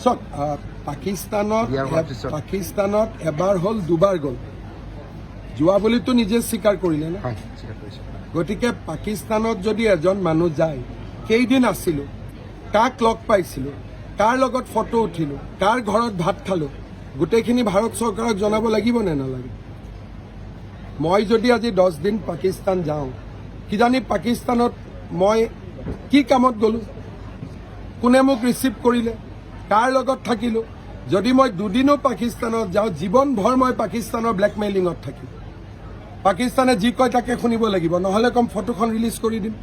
চাওক পাকিস্তানত এবাৰ হ'ল দুবাৰ গ'ল যোৱা বুলিতো নিজে স্বীকাৰ কৰিলে না গতিকে পাকিস্তানত যদি এজন মানুহ যায় কেইদিন আছিলোঁ কাক লগ পাইছিলোঁ কাৰ লগত ফটো উঠিলোঁ কাৰ ঘৰত ভাত খালোঁ গোটেইখিনি ভাৰত চৰকাৰক জনাব লাগিব নে নালাগে মই যদি আজি 10 দিন পাকিস্তান যাওঁ কিজানি পাকিস্তানত মই কি কামত গ'লোঁ কোনে মোক ৰিচিভ কৰিলে কাৰ লগত থাকিলোঁ যদি মই দুদিনো পাকিস্তানত যাওঁ জীৱনভৰ মই পাকিস্তানৰ ব্লেকমেইলিঙত থাকিম পাকিস্তানে যি কয় তাকে শুনিব লাগিব নহ'লে কম ফটোখন ৰিলিজ কৰি দিম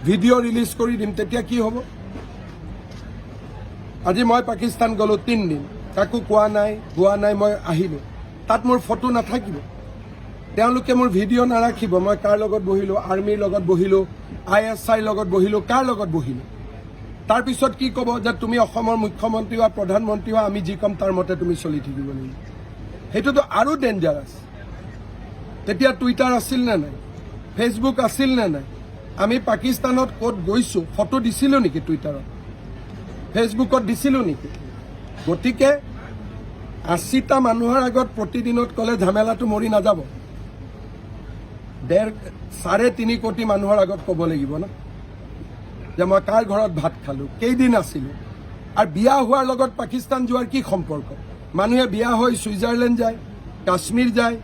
ভিডিঅ' ৰিলিজ কৰি দিম তেতিয়া কি হ'ব আজি মই পাকিস্তান গ'লোঁ 3 দিন কাকো কোৱা নাই মই আহিলোঁ তাত মোৰ ফটো নাথাকিব তেওঁলোকে মোৰ ভিডিঅ' নাৰাখিব মই কাৰ লগত বহিলোঁ আৰ্মিৰ লগত বহিলোঁ ISIৰ লগত বহিলোঁ কাৰ লগত বহিলোঁ তাৰপিছত কি ক'ব যে তুমি অসমৰ মুখ্যমন্ত্ৰী বা প্ৰধানমন্ত্ৰী বা আমি যি ক'ম তাৰ মতে তুমি চলি থাকিব লাগিব সেইটোতো আৰু ডেঞ্জাৰাছ তেতিয়া টুইটাৰ আছিল নে নাই ফেচবুক আছিল নে নাই আমি পাকিস্তানত ক'ত গৈছোঁ ফটো দিছিলোঁ নেকি টুইটাৰত ফেচবুকত দিছিলোঁ নেকি গতিকে 80টা মানুহৰ আগত প্ৰতিদিনত ক'লে ঝামেলাটো মৰি নাযাব 3.5 কোটি মানুহৰ আগত ক'ব লাগিব না যে মই কাৰ ঘৰত ভাত খালোঁ কেইদিন আছিলোঁ আৰু বিয়া হোৱাৰ লগত পাকিস্তান যোৱাৰ কি সম্পৰ্ক মানুহে বিয়া হৈ ছুইজাৰলেণ্ড যায় কাশ্মীৰ যায়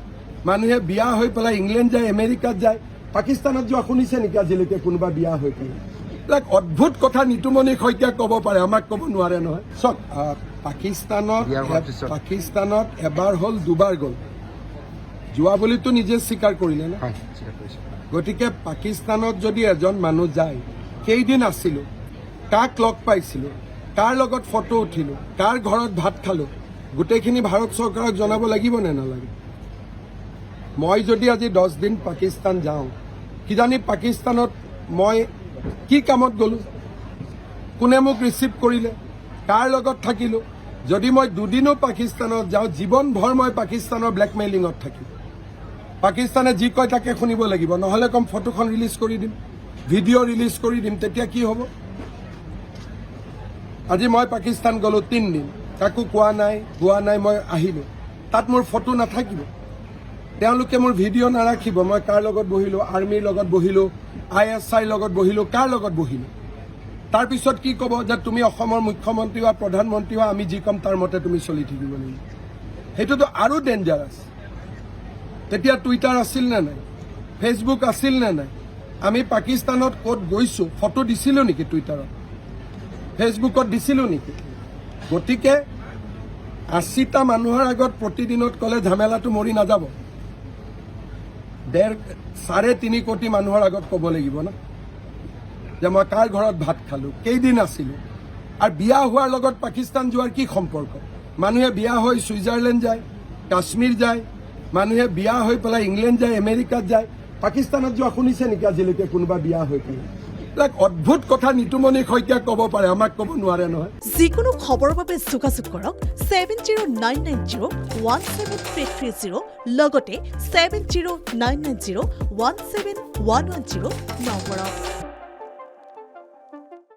মানুহে বিয়া হৈ পেলাই ইংলেণ্ড যায় আমেৰিকাত যায় পাকিস্তানত যোৱা শুনিছে নেকি আজিলৈকে কোনোবা বিয়া হৈ পেলাই এইবিলাক অদ্ভুত কথা নিতুমণি শইকীয়াই ক'ব পাৰে আমাক ক'ব নোৱাৰে নহয় চাওক পাকিস্তানত এবাৰ হ'ল দুবাৰ গ'ল যোৱা বুলিতো নিজে স্বীকাৰ কৰিলে না গতিকে পাকিস্তানত যদি এজন মানুহ যায় কেইদিন আছিলোঁ কাক লগ পাইছিলোঁ কাৰ লগত ফটো উঠিলোঁ কাৰ ঘৰত ভাত খালোঁ গোটেইখিনি ভাৰত চৰকাৰক জনাব লাগিব নে নালাগে মই যদি আজি 10 দিন পাকিস্তান যাওঁ কিজানি পাকিস্তানত মই কি কামত গ'লোঁ কোনে মোক ৰিচিভ কৰিলে কাৰ লগত থাকিলোঁ যদি মই দুদিনো পাকিস্তানত যাওঁ জীৱনভৰ মই পাকিস্তানৰ ব্লেকমেইলিঙত থাকিম পাকিস্তানে যি কয় তাকে শুনিব লাগিব নহ'লে কম ফটোখন ৰিলিজ কৰি দিম ভিডিঅ' ৰিলিজ কৰি দিম তেতিয়া কি হ'ব আজি মই পাকিস্তান গ'লোঁ 3 দিন কাকো কোৱা নাই মই আহিলোঁ তাত মোৰ ফটো নাথাকিব তেওঁলোকে মোৰ ভিডিঅ' নাৰাখিব মই কাৰ লগত বহিলোঁ আৰ্মিৰ লগত বহিলোঁ ISIৰ লগত বহিলোঁ কাৰ লগত বহিলোঁ তাৰপিছত কি ক'ব যে তুমি অসমৰ মুখ্যমন্ত্ৰী বা প্ৰধানমন্ত্ৰী বা আমি যি ক'ম তাৰ মতে তুমি চলি থাকিব লাগিব সেইটোতো আৰু ডেঞ্জাৰাছ তেতিয়া টুইটাৰ আছিল নে নাই ফেচবুক আছিল নে নাই আমি পাকিস্তানত ক'ত গৈছোঁ ফটো দিছিলোঁ নেকি টুইটাৰত ফেচবুকত দিছিলোঁ নেকি গতিকে 80টা মানুহৰ আগত প্ৰতিদিনত ক'লে ঝামেলাটো মৰি নাযাব 3.5 কোটি মানুহৰ আগত ক'ব লাগিব না যে মই কাৰ ঘৰত ভাত খালোঁ কেইদিন আছিলোঁ আৰু বিয়া হোৱাৰ লগত পাকিস্তান যোৱাৰ কি সম্পৰ্ক মানুহে বিয়া হৈ ছুইজাৰলেণ্ড যায় কাশ্মীৰ যায় মানুহে বিয়া হৈ পেলাই ইংলেণ্ড যায় আমেৰিকাত যায় পাকিস্তানত যোৱা শুনিছে নেকি আজিলৈকে কোনোবা বিয়া হৈ পেলাই এইবিলাক অদ্ভুত কথা নিতুমণি শইকীয়াই ক'ব পাৰে আমাক ক'ব নোৱাৰে নহয় যিকোনো খবৰৰ বাবে যোগাযোগ কৰক 7099017330 লগতে 7099017110 নম্বৰত